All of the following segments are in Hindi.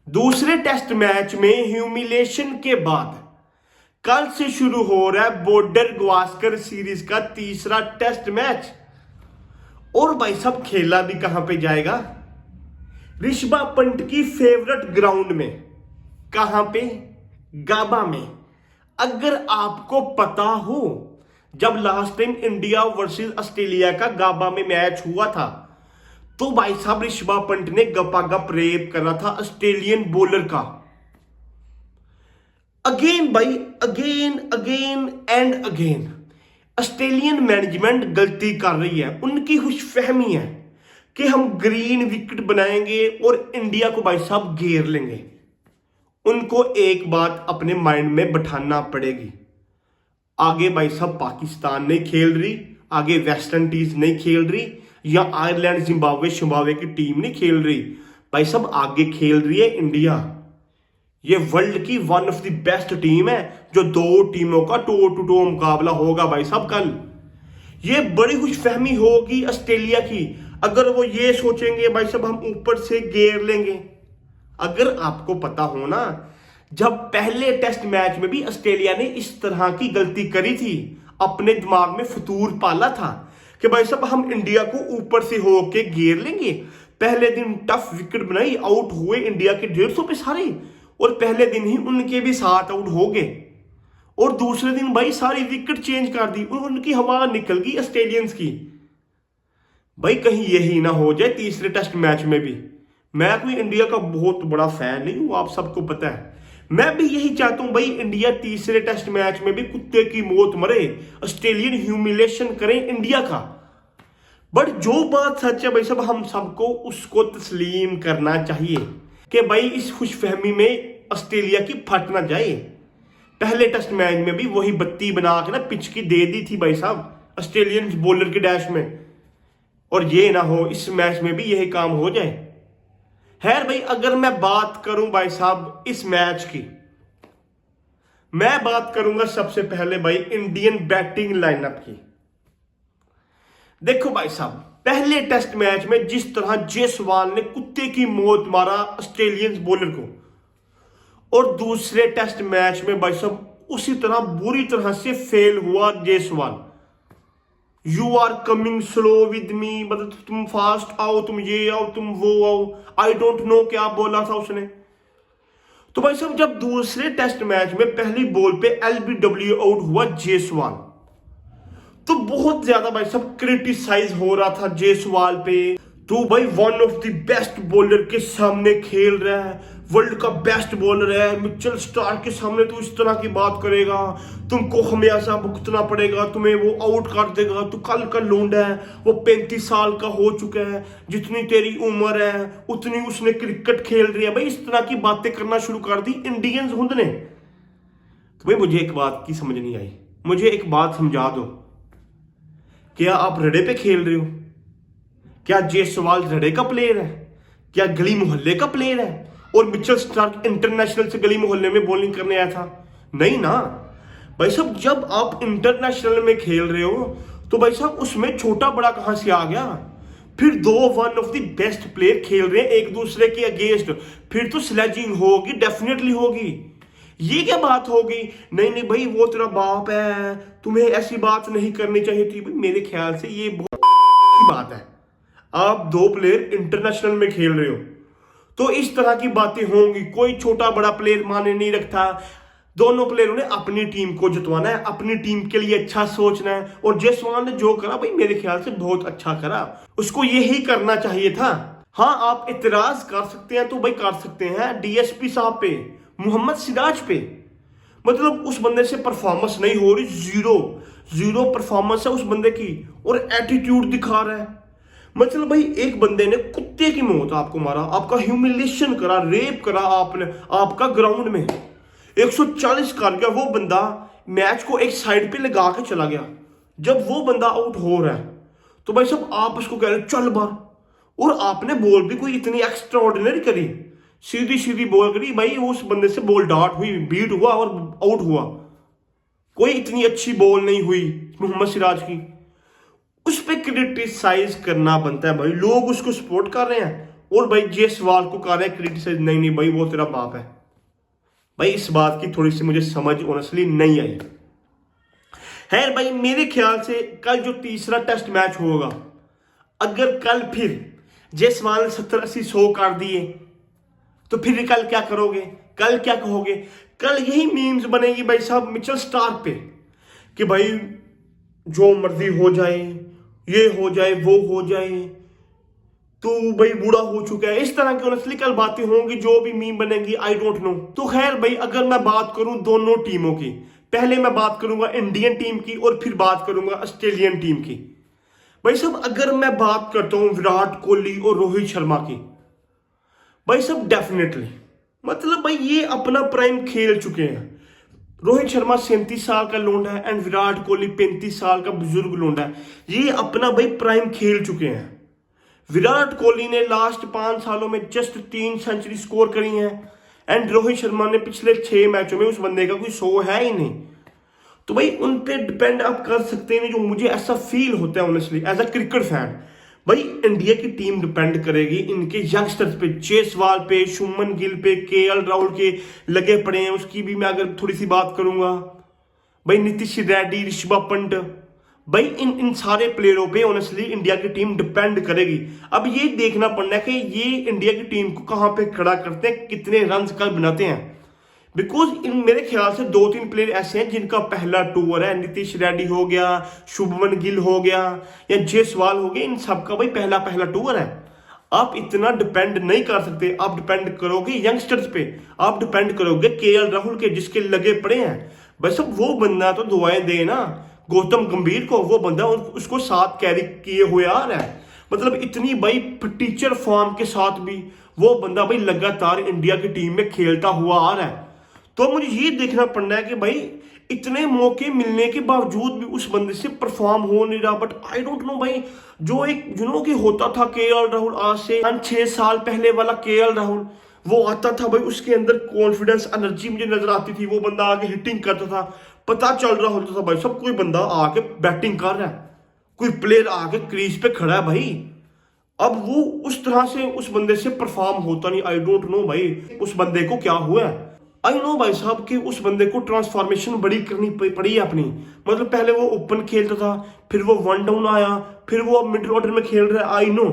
दूसरे टेस्ट मैच में ह्यूमिलेशन के बाद कल से शुरू हो रहा है बॉर्डर गावस्कर सीरीज का तीसरा टेस्ट मैच। और भाई साहब खेला भी कहां पे जाएगा? ऋषभ पंत की फेवरेट ग्राउंड में। कहां पे? गाबा में। अगर आपको पता हो, जब last time India versus Australia का गाबा में मैच हुआ था तो भाई साहब ऋषभ पंत ने गपागप रेप करा था ऑस्ट्रेलियन बॉलर का। अगेन भाई, again again and again Australian management गलती कर रही है। उनकी खुशफहमी है कि हम ग्रीन विकेट बनाएंगे और इंडिया को भाई साहब घेर लेंगे। उनको एक बात अपने माइंड में बैठाना पड़ेगी, आगे भाई साहब पाकिस्तान नहीं खेल रही, आगे वेस्ट इंडीज नहीं खेल रही, या आयरलैंड जिम्बाब्वे की टीम नहीं खेल रही। भाई साहब आगे खेल रही है इंडिया। ये वर्ल्ड की one of the best team है, जो दो टीमों का टो टू टो मुकाबला होगा भाई साहब कल। ये बड़ी खुशफहमी होगी ऑस्ट्रेलिया की अगर वो ये सोचेंगे भाई साहब हम ऊपर से घेर लेंगे। अगर आपको पता हो ना, जब पहले टेस्ट मैच में भी ऑस्ट्रेलिया ने इस तरह की गलती करी थी, अपने दिमाग में फतूर पाला था कि भाई साहब हम इंडिया को ऊपर से होके घेर लेंगे। पहले दिन टफ विकेट बनाई, आउट हुए इंडिया के 150 पे सारे, और पहले दिन ही उनके भी 7 आउट हो गए। और दूसरे दिन भाई सारी विकेट चेंज कर दी और उनकी हवा निकल गई ऑस्ट्रेलियंस की। भाई कहीं यही ना हो जाए तीसरे टेस्ट मैच में भी। मैं कोई इंडिया का बहुत बड़ा फैन नहीं हूं, आप सबको पता है। मैं भी यही चाहता हूं भाई इंडिया तीसरे टेस्ट मैच में भी कुत्ते की मौत मरे, ऑस्ट्रेलियन ह्यूमिलेशन करें इंडिया का। बट जो बात सच है भाई साहब, हम सबको उसको तस्लीम करना चाहिए कि भाई इस खुशफहमी में ऑस्ट्रेलिया की फट ना जाए। पहले टेस्ट मैच में भी वही बत्ती बना के ना पिच की दे दी थी भाई साहब ऑस्ट्रेलियन बॉलर के डैश में, और ये ना हो इस मैच में भी यही काम हो जाए। खैर भाई, अगर मैं बात करूं भाई साहब इस मैच की, मैं बात करूंगा सबसे पहले भाई इंडियन बैटिंग लाइनअप की। देखो भाई साहब, पहले टेस्ट मैच में जिस तरह जायसवाल ने कुत्ते की मौत मारा ऑस्ट्रेलियन बॉलर को, और दूसरे टेस्ट मैच में भाई साहब उसी तरह बुरी तरह से फेल हुआ Jaiswal. You are coming slow with me, मतलब तुम फास्ट आओ, तुम ये आओ, तुम वो आओ, आई डोंट नो क्या बोला था उसने। तो भाई साहब जब दूसरे टेस्ट मैच में पहली बॉल पे एलबीडब्ल्यू आउट हुआ जायसवाल, तो बहुत ज्यादा भाई साहब क्रिटिसाइज हो रहा था जायसवाल पे। तो भाई one of the best bowler के सामने खेल रहा है, वर्ल्ड का बेस्ट बॉलर है, मिचेल स्टार्क के सामने तू इस तरह की बात करेगा, तुमको खमियाजा भुगतना पड़ेगा, तुम्हें वो आउट कर देगा, तू कल का लौंडा है, वो 35 साल का हो चुका है, जितनी तेरी उम्र है उतनी उसने क्रिकेट खेल रही है। भाई इस तरह की बातें करना शुरू कर दी इंडियंस हुंद ने। तो भाई मुझे एक बात की समझ नहीं आई, मुझे एक बात समझा दो, क्या आप रड़े पे खेल रहे हो? क्या जायसवाल रड़े का प्लेयर है? क्या गली मोहल्ले का प्लेयर है? और मिचेल स्टार्क इंटरनेशनल से गली मोहल्ले में बॉलिंग करने आया था? नहीं ना भाई साहब, जब आप इंटरनेशनल में खेल रहे हो तो भाई साहब उसमें छोटा बड़ा कहां से आ गया? फिर दो one of the best player खेल रहे हैं एक दूसरे के अगेंस्ट, फिर तो स्लेजिंग होगी, डेफिनेटली होगी। ये क्या बात होगी? नहीं नहीं भाई वो तेरा बाप है, तुम्हें ऐसी बात नहीं करनी चाहिए थी। भाई मेरे ख्याल से ये बहुत बात है। आप दो प्लेयर इंटरनेशनल में खेल रहे हो तो इस तरह की बातें होंगी। कोई छोटा बड़ा प्लेयर माने नहीं रखता, दोनों प्लेयरों ने अपनी टीम को जितवाना है, अपनी टीम के लिए अच्छा सोचना है। और जायसवाल ने जो करा भाई मेरे ख्याल से बहुत अच्छा करा, उसको यही करना चाहिए था। हाँ आप इतराज कर सकते हैं तो भाई कर सकते हैं डीएसपी साहब पे, मोहम्मद सिराज पे, मतलब उस बंदे से परफॉर्मेंस नहीं हो रही, जीरो परफॉर्मेंस है उस बंदे की, और एटीट्यूड दिखा रहा है। मतलब भाई एक बंदे ने कुत्ते की मौत आपको मारा, आपका ह्यूमिलेशन करा, रेप करा आपने, आपका ग्राउंड में 140 कर गया वो बंदा, मैच को एक साइड पे लगा के चला गया। जब वो बंदा आउट हो रहा है तो भाई साहब आप उसको कह रहे चल बार, और आपने बॉल भी कोई इतनी एक्स्ट्रा ऑर्डिनरी करी, सीधी सीधी बॉल करी भाई, उस बंदे से बॉल डार्ट हुई, बीट हुआ और आउट हुआ। कोई इतनी अच्छी बॉल नहीं हुई मोहम्मद सिराज की। उस पर क्रिटिसाइज करना बनता है भाई, लोग उसको सपोर्ट कर रहे हैं और भाई जायसवाल को कर रहे हैं क्रिटिसाइज, नहीं नहीं भाई वो तेरा बाप है। भाई इस बात की थोड़ी सी मुझे समझ ऑनेस्टली नहीं आई। खैर भाई मेरे ख्याल से कल जो तीसरा टेस्ट मैच होगा, अगर कल फिर जायसवाल ने 70-80-100 कर दिए तो फिर कल क्या करोगे, कल क्या कहोगे? कल यही मीम्स बनेगी भाई साहब मिचेल स्टार्क पे कि भाई जो मर्जी हो जाए, ये हो जाए वो हो जाए, तू भाई बूढ़ा हो चुका है, इस तरह की ऑनेस्टली कल बातें होंगी, जो भी मीम बनेगी आई डोंट नो। तो खैर भाई अगर मैं बात करूं दोनों टीमों की, पहले मैं बात करूंगा इंडियन टीम की और फिर बात करूंगा ऑस्ट्रेलियन टीम की। भाई साहब अगर मैं बात करता हूं विराट कोहली और रोहित शर्मा की, भाई साहब डेफिनेटली मतलब भाई ये अपना प्राइम खेल चुके हैं। रोहित शर्मा 37 साल का लोंडा है एंड विराट कोहली 35 साल का बुजुर्ग लोंडा है, ये अपना भाई प्राइम खेल चुके हैं। विराट कोहली ने लास्ट 5 सालों में जस्ट 3 सेंचुरी स्कोर करी हैं एंड रोहित शर्मा ने पिछले 6 मैचों में, उस बंदे का कोई 100 है ही नहीं। तो भाई उन पे डिपेंड आप कर सकते हैं, जो मुझे ऐसा फील होता है honestly as a cricket fan. भाई इंडिया की टीम डिपेंड करेगी इनके यंगस्टर्स पे, जायसवाल पे, शुभमन गिल पे, केएल राहुल के लगे पड़े हैं, उसकी भी मैं अगर थोड़ी सी बात करूंगा। भाई नीतीश रेड्डी, ऋषभ पंत, भाई इन सारे प्लेयरों पे ऑनेस्टली इंडिया की टीम डिपेंड करेगी। अब ये देखना पड़ना है कि ये इंडिया की टीम को कहां पे खड़ा करते हैं, कितने रन कल बनाते हैं। बिकॉज इन मेरे ख्याल से 2-3 प्लेयर ऐसे हैं जिनका पहला टूर है, नीतीश रेड्डी हो गया, शुभमन गिल हो गया या जायसवाल हो गया, इन सबका भाई पहला टूर है। आप इतना डिपेंड नहीं कर सकते, आप डिपेंड करोगे यंगस्टर्स पे, आप डिपेंड करोगे केएल राहुल के जिसके लगे पड़े हैं। भाई सब वो बंदा तो दुआएं दे ना गौतम गंभीर को, वो बंदा उसको 7 कैरी किए हुए आ रहा है, मतलब इतनी भाई टीचर फॉर्म के साथ भी वो बंदा भाई लगातार इंडिया की टीम में खेलता हुआ आ रहा है। तो मुझे ये देखना पड़ना है कि भाई इतने मौके मिलने के बावजूद भी उस बंदे से परफॉर्म हो नहीं रहा। बट आई डोंट नो भाई, जो एक कि होता था केएल राहुल, आज से 6 साल पहले वाला केएल राहुल, वो आता था भाई, उसके अंदर कॉन्फिडेंस एनर्जी मुझे नजर आती थी, वो बंदा आके हिटिंग करता था, पता चल रहा होता था भाई सब कोई बंदा आके बैटिंग कर रहा है, कोई प्लेयर आके क्रीज पे खड़ा है भाई। अब वो उस तरह से उस बंदे से परफॉर्म होता नहीं। आई डोंट नो भाई उस बंदे को क्या हुआ है। आई नो भाई साहब कि उस बंदे को ट्रांसफॉर्मेशन बड़ी करनी पड़ी है अपनी, मतलब पहले वो ओपन खेलता था, फिर वो 1 डाउन आया, फिर वो अब मिडिल ऑर्डर में खेल रहा है। आई नो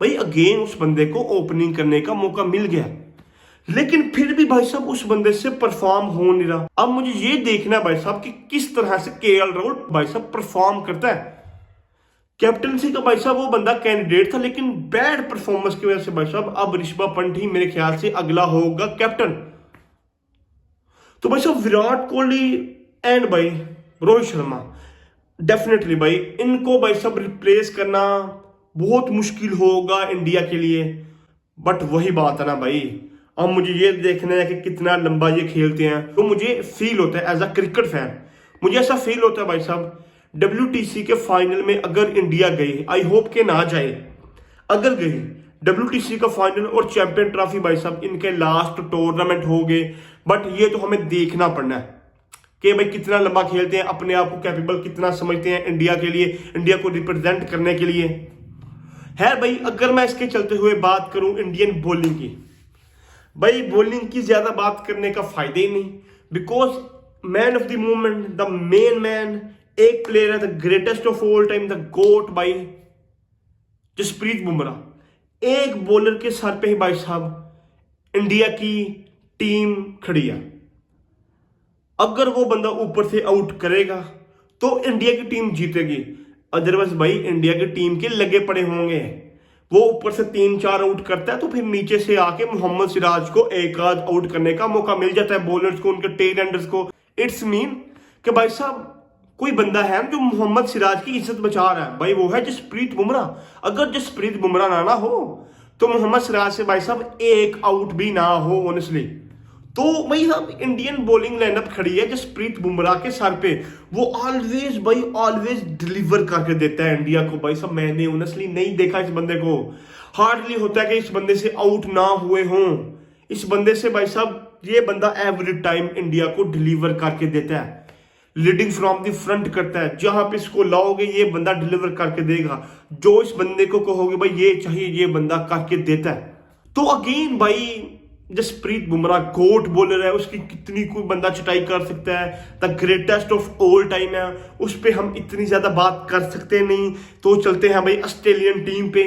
भाई अगेन उस बंदे को ओपनिंग करने का मौका मिल गया, लेकिन फिर भी भाई साहब उस बंदे से परफॉर्म हो नहीं रहा। अब मुझे ये देखना है भाई साहब कि किस तरह से केएल राहुल भाई साहब परफॉर्म करता है। कैप्टनसी का भाई साहब वो बंदा कैंडिडेट था, लेकिन बैड परफॉर्मेंस की वजह से भाई साहब अब ऋषभ पंत ही मेरे ख्याल से अगला होगा कैप्टन। तो भाई साहब विराट कोहली एंड भाई रोहित शर्मा डेफिनेटली भाई इनको भाई साहब रिप्लेस करना बहुत मुश्किल होगा इंडिया के लिए। बट वही बात है ना भाई, अब मुझे ये देखना है कि कितना लंबा ये खेलते हैं। तो मुझे फील होता है एज अ क्रिकेट फैन, मुझे ऐसा फील होता है भाई साहब WTC के फाइनल में अगर इंडिया गई, आई होप के ना जाए, अगर गई WTC का फाइनल और चैंपियन ट्रॉफी भाई साहब इनके लास्ट टूर्नामेंट हो गए। बट ये तो हमें देखना पड़ना है कि भाई कितना लंबा खेलते हैं, अपने आप को कैपेबल कितना समझते हैं इंडिया के लिए, इंडिया को रिप्रेजेंट करने के लिए है। भाई अगर मैं इसके चलते हुए बात करूं इंडियन बॉलिंग की, भाई बॉलिंग की ज्यादा बात करने का फायदा ही नहीं, because man of the movement, the main man, एक प्लेयर है the greatest of all time, the GOAT भाई जसप्रीत बुमराह। एक बॉलर के सर पे ही भाई साहब इंडिया की टीम खड़ी है। अगर वो बंदा ऊपर से आउट करेगा तो इंडिया की टीम जीतेगी, अदरवाइज भाई इंडिया की टीम के लगे पड़े होंगे। वो ऊपर से 3-4 आउट करता है तो फिर नीचे से आके मोहम्मद सिराज को एक आध आउट करने का मौका मिल जाता है बॉलर्स को, उनके टेल एंडर्स को। इट्स मीन कि भाई साहब कोई बंदा है जो मोहम्मद सिराज की इज्जत बचा रहा है, भाई वो है जसप्रीत बुमराह। अगर जसप्रीत बुमराह ना हो तो मोहम्मद सिराज से भाई साहब एक आउट भी ना हो ऑनेस्टली, तो भाई साहब इंडियन बॉलिंग लाइनअप खड़ी है जसप्रीत बुमराह के सर पे। वो ऑलवेज भाई ऑलवेज डिलीवर करके देता है इंडिया को। भाई साहब मैंने ऑनेस्टली नहीं देखा इस बंदे को, हार्डली होता है कि इस बंदे से आउट ना हुए हों। इस बंदे से भाई साहब ये बंदा एवरी टाइम इंडिया को डिलीवर करके देता है। लीडिंग फ्रॉम द फ्रंट करता है। जहां पे इसको लाओगे ये बंदा डिलीवर करके देगा, जो इस बंदे को कहोगे भाई ये चाहिए ये बंदा करके देता है। तो अगेन भाई जसप्रीत बुमराह गोट बॉलर है, उसकी कितनी कोई बंदा चटाई कर सकता है, the greatest of all time है, उस पर हम इतनी ज्यादा बात कर सकते नहीं। तो चलते हैं भाई ऑस्ट्रेलियन टीम पे।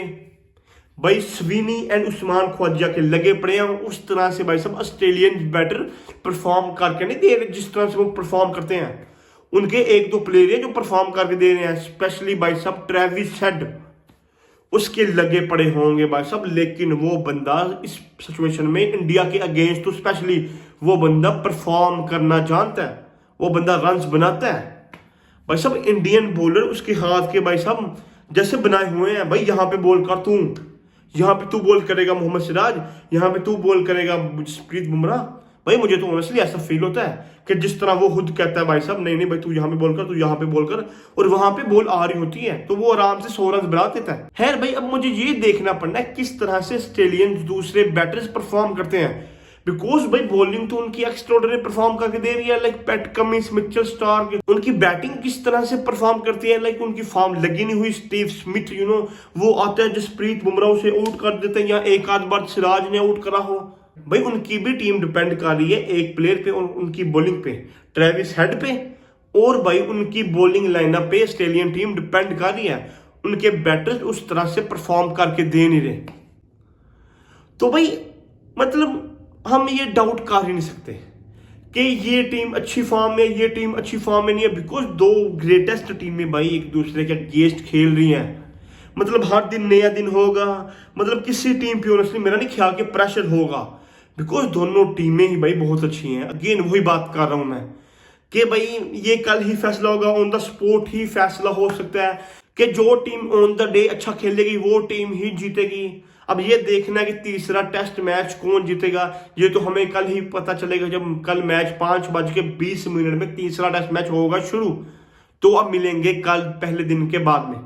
भाई स्विनी एंड उस्मान ख्वाजा के लगे पड़े हैं उस तरह से भाई सब ऑस्ट्रेलियन बैटर परफॉर्म करके नहीं दे रहे जिस तरह से वो परफॉर्म करते हैं। उनके एक दो प्लेयर हैं जो परफॉर्म करके दे रहे हैं, स्पेशली भाई सब ट्रेविस हेड उसके लगे पड़े होंगे भाई सब। लेकिन वो बंदा इस सिचुएशन में इंडिया के अगेंस्ट तो स्पेशली वो बंदा परफॉर्म करना जानता है, वो बंदा रन्स बनाता है भाई सब। इंडियन बॉलर उसके हाथ के भाई सब जैसे बनाए हुए हैं। भाई यहाँ पे बॉल कर तू, यहाँ पे तू बॉल करेगा मोहम्मद सिराज, यहाँ पे तू बॉल करेगा जसप्रीत बुमराह। भाई मुझे तो ऑनेस्टली ऐसा फील होता है कि जिस तरह वो खुद कहता है भाई साहब नहीं नहीं भाई तू यहाँ पे बॉल कर, तू यहाँ पे बॉल कर, और वहां पे बॉल आ रही होती है तो वो आराम से 100 रन बना देता है। खैर भाई अब मुझे ये देखना पड़ना है किस तरह से ऑस्ट्रेलियंस दूसरे बैटर्स परफॉर्म करते हैं, बिकॉज भाई बॉलिंग तो उनकी एक्स्ट्राऑर्डिनरी परफॉर्म करके दे रही है, like PAT Cummins, Mitchell Starc. उनकी बैटिंग किस तरह से परफॉर्म करती है, लाइक उनकी फॉर्म लगी नहीं हुई। स्टीव स्मिथ वो आता है जसप्रीत बुमराह से आउट कर देते हैं, या एक आध बार सिराज ने आउट करा हो। भाई उनकी भी टीम डिपेंड कर रही है एक प्लेयर पे और उनकी बॉलिंग पे, ट्रेविस हेड पे, और भाई उनकी बॉलिंग लाइनअप पे ऑस्ट्रेलियन टीम डिपेंड कर रही है। उनके बैटर्स उस तरह से परफॉर्म करके दे नहीं रहे। तो भाई मतलब हम ये डाउट कर ही नहीं सकते कि ये टीम अच्छी फॉर्म में, ये टीम अच्छी फॉर्म में नहीं है, बिकॉज दो ग्रेटेस्ट टीमें भाई एक दूसरे के अगेंस्ट खेल रही हैं। मतलब हर दिन नया दिन होगा, मतलब किसी टीम पे ऑनेस्टली मेरा नहीं ख्याल कि प्रेशर होगा, बिकॉज दोनों टीमें ही भाई बहुत अच्छी हैं। अगेन वही बात कर रहा हूं मैं कि भाई ये कल ही फैसला होगा, ऑन द स्पॉट ही फैसला हो सकता है कि जो टीम ऑन द डे अच्छा खेलेगी वो टीम ही जीतेगी। अब ये देखना है कि तीसरा टेस्ट मैच कौन जीतेगा, ये तो हमें कल ही पता चलेगा जब कल मैच 5:20 में तीसरा टेस्ट मैच होगा शुरू। तो अब मिलेंगे कल पहले दिन के बाद में।